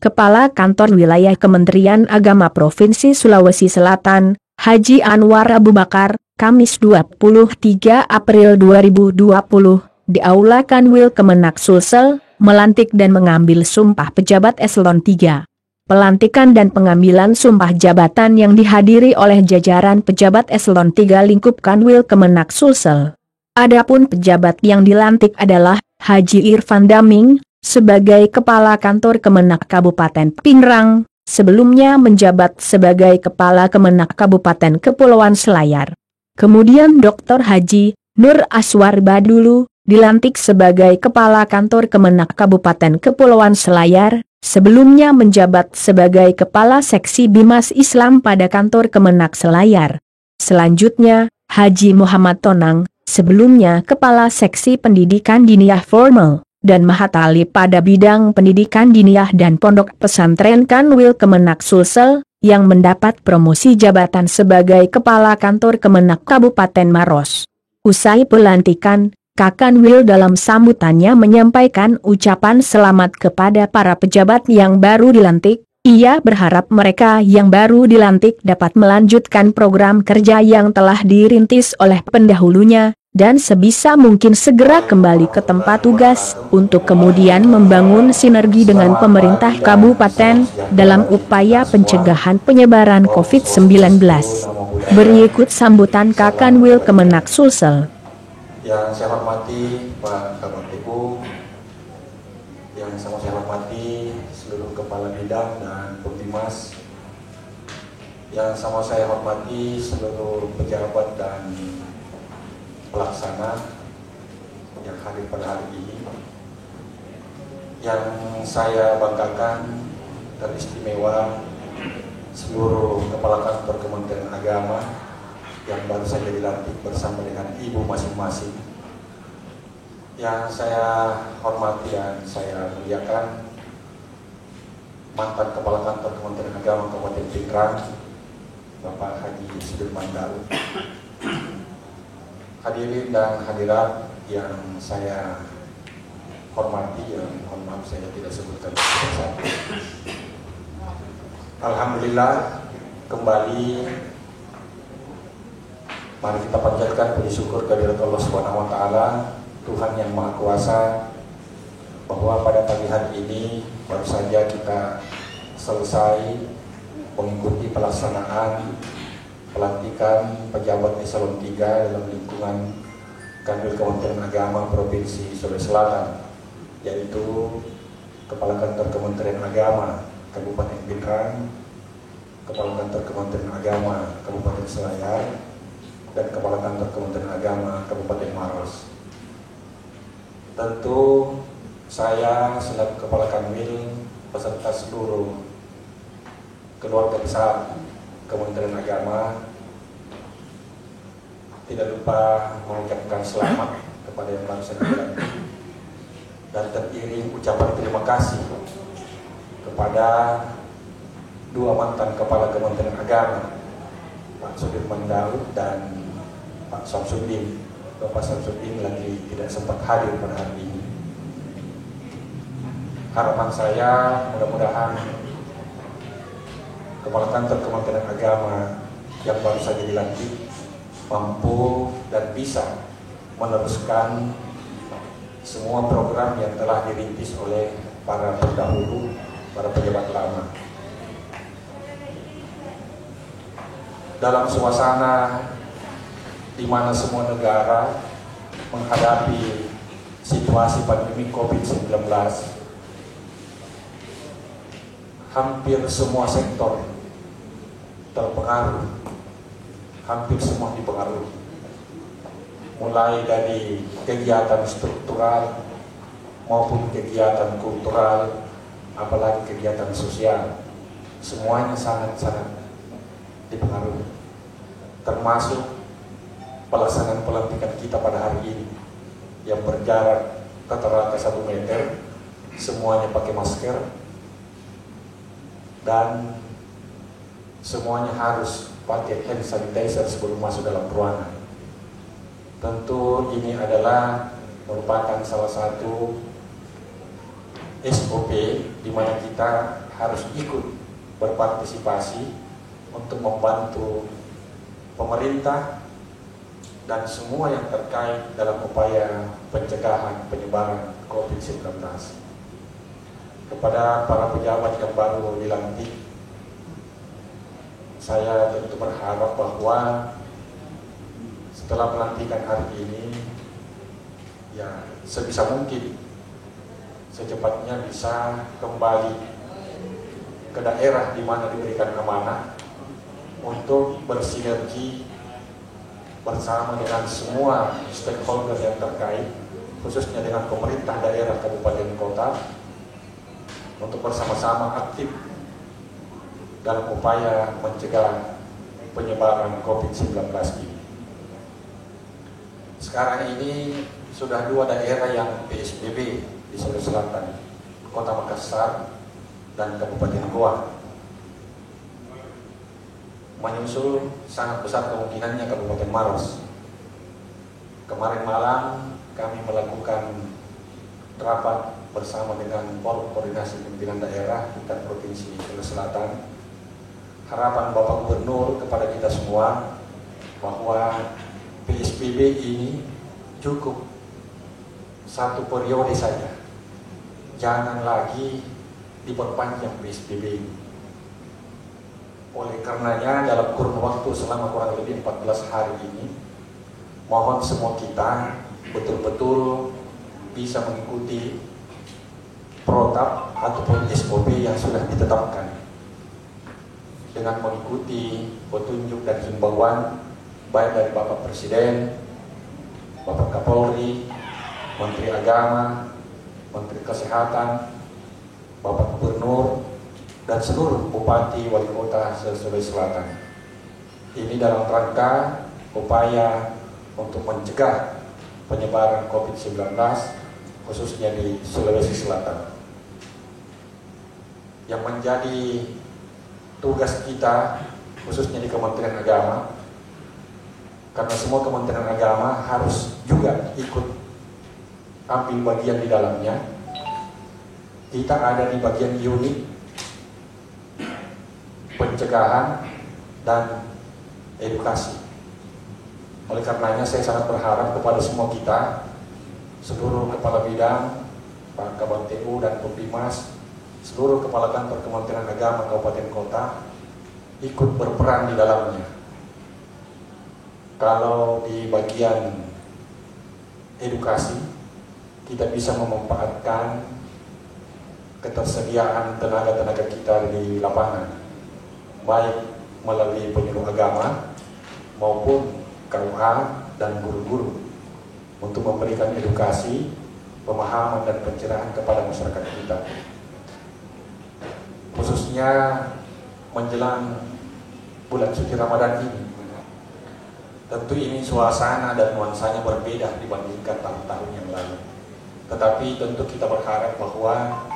Kepala Kantor Wilayah Kementerian Agama Provinsi Sulawesi Selatan, Haji Anwar Abu Bakar, Kamis 23 April 2020, di Aula Kanwil Kemenak Sulsel, melantik dan mengambil sumpah pejabat eselon 3. Pelantikan dan pengambilan sumpah jabatan yang dihadiri oleh jajaran pejabat eselon 3 lingkup Kanwil Kemenak Sulsel. Adapun pejabat yang dilantik adalah Haji Irfan Daming, sebagai Kepala Kantor Kemenak Kabupaten Pinrang, sebelumnya menjabat sebagai Kepala Kemenak Kabupaten Kepulauan Selayar. Kemudian Dr. Haji Nur Aswar Badulu, dilantik sebagai Kepala Kantor Kemenak Kabupaten Kepulauan Selayar, sebelumnya menjabat sebagai Kepala Seksi Bimas Islam pada Kantor Kemenak Selayar. Selanjutnya, Haji Muhammad Tonang, sebelumnya Kepala Seksi Pendidikan Diniyah Formal dan Mahatali pada bidang pendidikan diniyah dan pondok pesantren Kanwil Kemenak Sulsel, yang mendapat promosi jabatan sebagai Kepala Kantor Kemenak Kabupaten Maros. Usai pelantikan, Kakanwil dalam sambutannya menyampaikan ucapan selamat kepada para pejabat yang baru dilantik. Ia berharap mereka yang baru dilantik dapat melanjutkan program kerja yang telah dirintis oleh pendahulunya, dan sebisa mungkin segera kembali ke tempat tugas, untuk kemudian membangun sinergi dengan pemerintah kabupaten, dalam upaya pencegahan penyebaran COVID-19. Berikut sambutan Kakanwil Kemenak Sulsel. Yang saya hormati Pak Kabak Ibu, yang sama saya hormati seluruh kepala bidang dan pembimas, yang sama saya hormati seluruh pejabat dan pelaksana yang hadir pada hari ini, yang saya banggakan teristimewa seluruh kepala kantor Kementerian Agama yang baru saja dilantik bersama dengan ibu masing-masing. Yang saya hormati dan saya muliakan mantan Kepala Kantor Kementerian Agama Kabupaten Pinrang, Bapak Haji Sudirman Daud. Hadirin dan hadirat yang saya hormati, yang mohon maaf saya tidak sebutkan satu-satu. Alhamdulillah, kembali mari kita panjatkan puji syukur kehadirat Allah Subhanahu wa taala, Tuhan yang Maha Kuasa, bahwa pada pagi hari ini baru saja kita selesai mengikuti pelaksanaan pelantikan pejabat eselon 3 dalam lingkungan Kanwil Kementerian Agama Provinsi Sulawesi Selatan, yaitu Kepala Kantor Kementerian Agama Kabupaten Pinrang, Kepala Kantor Kementerian Agama Kabupaten Selayar, dan Kepala Kantor Kementerian Agama Kabupaten Maros. Tentu saya selaku Kepala Kanwil beserta seluruh keluarga besar Kementerian Agama tidak lupa mengucapkan selamat kepada yang baru saja dilantik, dan teriring ucapan terima kasih kepada dua mantan Kepala Kementerian Agama, Pak Sudirman Daud dan Pak Samsudin. Bapak Samsudin lagi tidak sempat hadir pada hari ini. Harapan saya mudah-mudahan Kepala Kantor Kementerian Agama yang baru saja dilantik mampu dan bisa meneruskan semua program yang telah dirintis oleh para pendahulu, para pejabat lama. Dalam suasana di mana semua negara menghadapi situasi pandemi COVID-19, hampir semua sektor terpengaruh, hampir semua dipengaruhi, mulai dari kegiatan struktural maupun kegiatan kultural, apalagi kegiatan sosial, semuanya sangat-sangat dipengaruhi, termasuk pelaksanaan pelantikan kita pada hari ini yang berjarak rata-rata 1 meter, semuanya pakai masker, dan semuanya harus pakai hand sanitizer sebelum masuk dalam ruangan. Tentu ini adalah merupakan salah satu SOP di mana kita harus ikut berpartisipasi untuk membantu pemerintah dan semua yang terkait dalam upaya pencegahan penyebaran COVID-19. Kepada para pejabat yang baru dilantik, saya tentu berharap bahwa setelah pelantikan hari ini, ya sebisa mungkin secepatnya bisa kembali ke daerah di mana diberikan amanah untuk bersinergi bersama dengan semua stakeholder yang terkait, khususnya dengan pemerintah daerah kabupaten kota, untuk bersama-sama aktif dalam upaya mencegah penyebaran COVID-19 ini. Sekarang ini sudah 2 daerah yang PSBB di Sulawesi Selatan, Kota Makassar dan Kabupaten Goa. Menyusul sangat besar kemungkinannya Kabupaten Maros. Kemarin malam kami melakukan rapat bersama dengan Forum Koordinasi Pimpinan Daerah tingkat Provinsi Sulawesi Selatan. Harapan Bapak Gubernur kepada kita semua bahwa PSBB ini cukup 1 periode saja. Jangan lagi diperpanjang PSBB ini. Oleh karenanya dalam kurun waktu selama kurang lebih 14 hari ini, mohon semua kita betul-betul bisa mengikuti protap ataupun SOP yang sudah ditetapkan, dengan mengikuti petunjuk dan himbauan baik dari Bapak Presiden, Bapak Kapolri, Menteri Agama, Menteri Kesehatan, Bapak Gubernur, dan seluruh Bupati Wali Kota Sulawesi Selatan. Ini dalam rangka upaya untuk mencegah penyebaran COVID-19 khususnya di Sulawesi Selatan. Yang menjadi tugas kita khususnya di Kementerian Agama, karena semua Kementerian Agama harus juga ikut ambil bagian di dalamnya. Kita ada di bagian unit pencegahan dan edukasi. Oleh karenanya saya sangat berharap kepada semua kita, seluruh kepala bidang, Pak Kabang TU dan Pemdimas, seluruh kepala kantor Kementerian Agama Kabupaten Kota ikut berperan di dalamnya. Kalau di bagian edukasi, kita bisa memanfaatkan ketersediaan tenaga-tenaga kita di lapangan, baik melalui penyuluh agama maupun KUA dan guru-guru, untuk memberikan edukasi, pemahaman dan pencerahan kepada masyarakat kita. Khususnya menjelang bulan suci Ramadan ini, tentu ini suasana dan nuansanya berbeda dibandingkan tahun-tahun yang lalu. Tetapi tentu kita berharap bahwa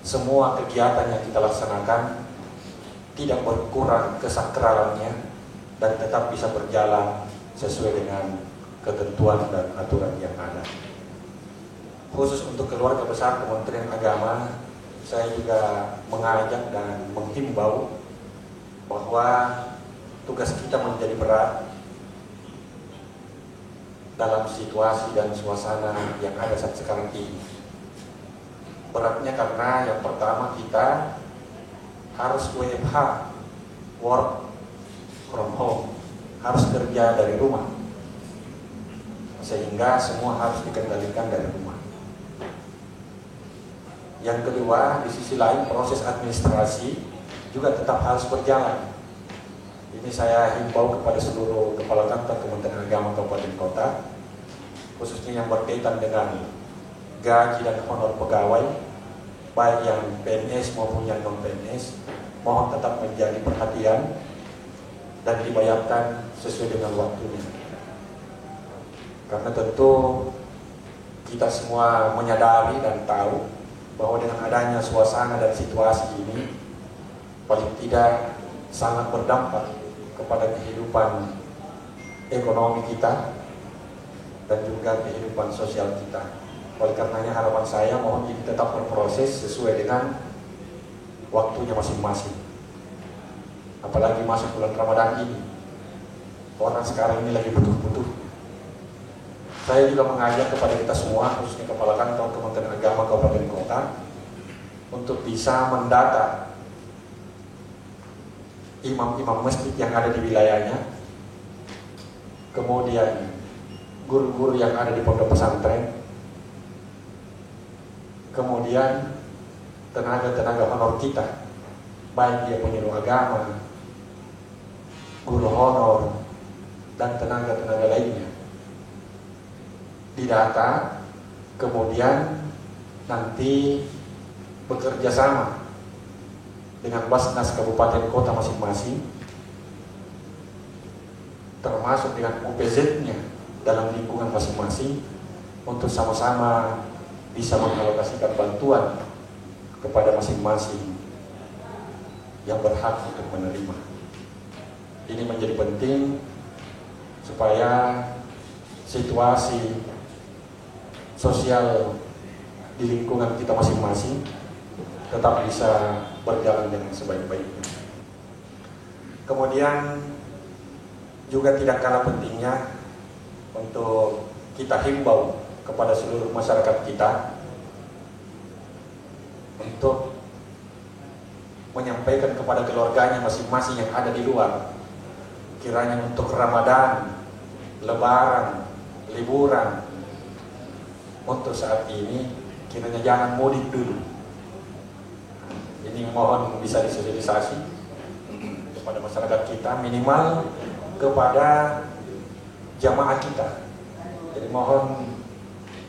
semua kegiatan yang kita laksanakan tidak berkurang kesakralannya dan tetap bisa berjalan sesuai dengan ketentuan dan aturan yang ada. Khusus untuk keluarga besar Kementerian Agama, saya juga mengajak dan menghimbau bahwa tugas kita menjadi berat dalam situasi dan suasana yang ada saat sekarang ini. Beratnya karena yang pertama kita harus WFH, work from home, harus kerja dari rumah, sehingga semua harus dikendalikan dari rumah. Yang kedua, di sisi lain proses administrasi juga tetap harus berjalan. Ini saya himbau kepada seluruh kepala kantor Kementerian Agama Kabupaten Kota, khususnya yang berkaitan dengan gaji dan honor pegawai, baik yang PNS maupun yang non-PNS, mohon tetap menjadi perhatian dan dibayarkan sesuai dengan waktunya. Karena tentu kita semua menyadari dan tahu bahwa dengan adanya suasana dan situasi ini paling tidak sangat berdampak kepada kehidupan ekonomi kita dan juga kehidupan sosial kita. Oleh karenanya harapan saya mohon ini tetap berproses sesuai dengan waktunya masing-masing. Apalagi masuk bulan Ramadan ini, orang sekarang ini lagi butuh-butuh. Saya juga mengajak kepada kita semua, khususnya Kepala Kantor Kementerian Agama Kabupaten Kota, untuk bisa mendata imam-imam masjid yang ada di wilayahnya, kemudian guru-guru yang ada di pondok pesantren, kemudian tenaga-tenaga honor kita, baik dia penyuluh agama, guru honor, dan tenaga-tenaga lainnya, didata, kemudian nanti bekerja sama dengan Basnas Kabupaten Kota masing-masing, termasuk dengan UPZ-nya dalam lingkungan masing-masing, untuk sama-sama bisa mengalokasikan bantuan kepada masing-masing yang berhak untuk menerima. Ini menjadi penting supaya situasi sosial di lingkungan kita masing-masing tetap bisa berjalan dengan sebaik-baiknya. Kemudian juga tidak kalah pentingnya untuk kita himbau kepada seluruh masyarakat kita untuk menyampaikan kepada keluarganya masing-masing yang ada di luar, kiranya untuk Ramadan, Lebaran, liburan, untuk saat ini kiranya jangan mudik dulu. Ini mohon bisa disosialisasi kepada masyarakat kita, minimal kepada jamaah kita. Jadi mohon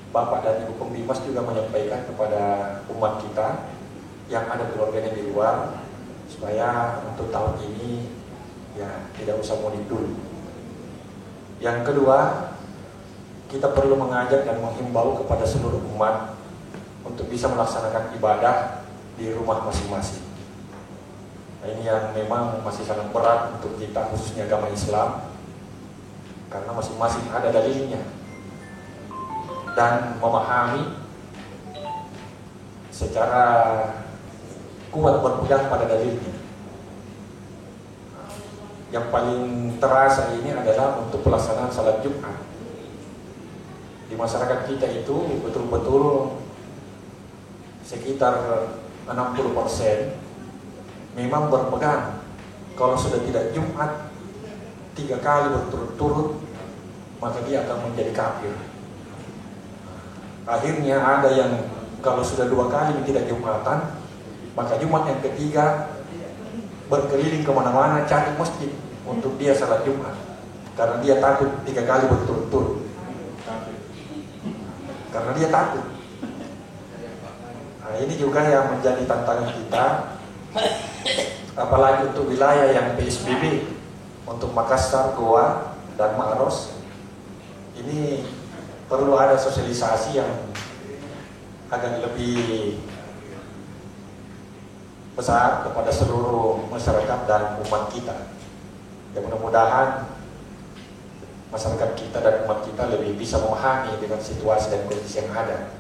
Bapak dan Ibu Pembimas juga menyampaikan kepada umat kita yang ada keluarganya di luar, supaya untuk tahun ini ya tidak usah mudik dulu. Yang kedua, kita perlu mengajak dan menghimbau kepada seluruh umat untuk bisa melaksanakan ibadah di rumah masing-masing. Nah, ini yang memang masih sangat berat untuk kita, khususnya agama Islam, karena masing-masing ada dalilnya dan memahami secara kuat berpegang pada dalilnya. Yang paling terasa ini adalah untuk pelaksanaan salat Jumat. Di masyarakat kita itu betul-betul sekitar 60% memang berpegang kalau sudah tidak Jumat 3 kali berturut-turut, maka dia akan menjadi kafir. Akhirnya ada yang kalau sudah 2 kali tidak Jumatan, maka Jumat yang ketiga berkeliling kemana-mana cari masjid untuk dia salat Jumat, karena dia takut 3 kali berturut-turut, karena dia takut. Nah, ini juga yang menjadi tantangan kita, apalagi untuk wilayah yang PSBB, untuk Makassar, Goa, dan Maros. Ini perlu ada sosialisasi yang agak lebih besar kepada seluruh masyarakat dan umat kita. Ya, mudah-mudahan masyarakat kita dan umat kita lebih bisa memahami dengan situasi dan kondisi yang ada.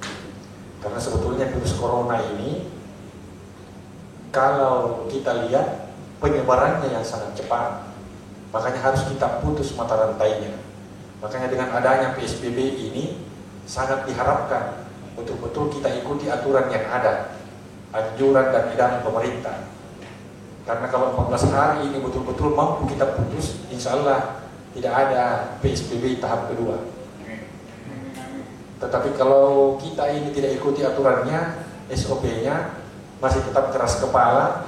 Karena sebetulnya virus corona ini, kalau kita lihat penyebarannya yang sangat cepat, makanya harus kita putus mata rantainya. Makanya dengan adanya PSBB ini sangat diharapkan betul-betul kita ikuti aturan yang ada, anjuran dan edaran pemerintah. Karena kalau 14 hari ini betul-betul mampu kita putus, insya Allah tidak ada PSBB tahap kedua. Tetapi kalau kita ini tidak ikuti aturannya, SOP-nya, masih tetap keras kepala,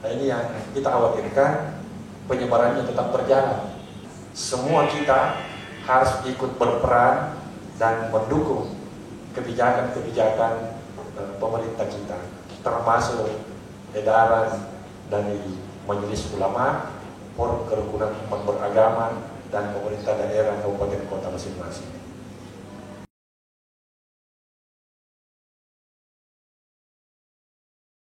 nah ini yang kita khawatirkan, penyebarannya tetap berjalan. Semua kita harus ikut berperan dan mendukung kebijakan-kebijakan pemerintah kita, termasuk edaran dari Majelis Ulama, Forum Kerukunan Umat Beragama, dan pemerintah daerah kabupaten kota masing-masing.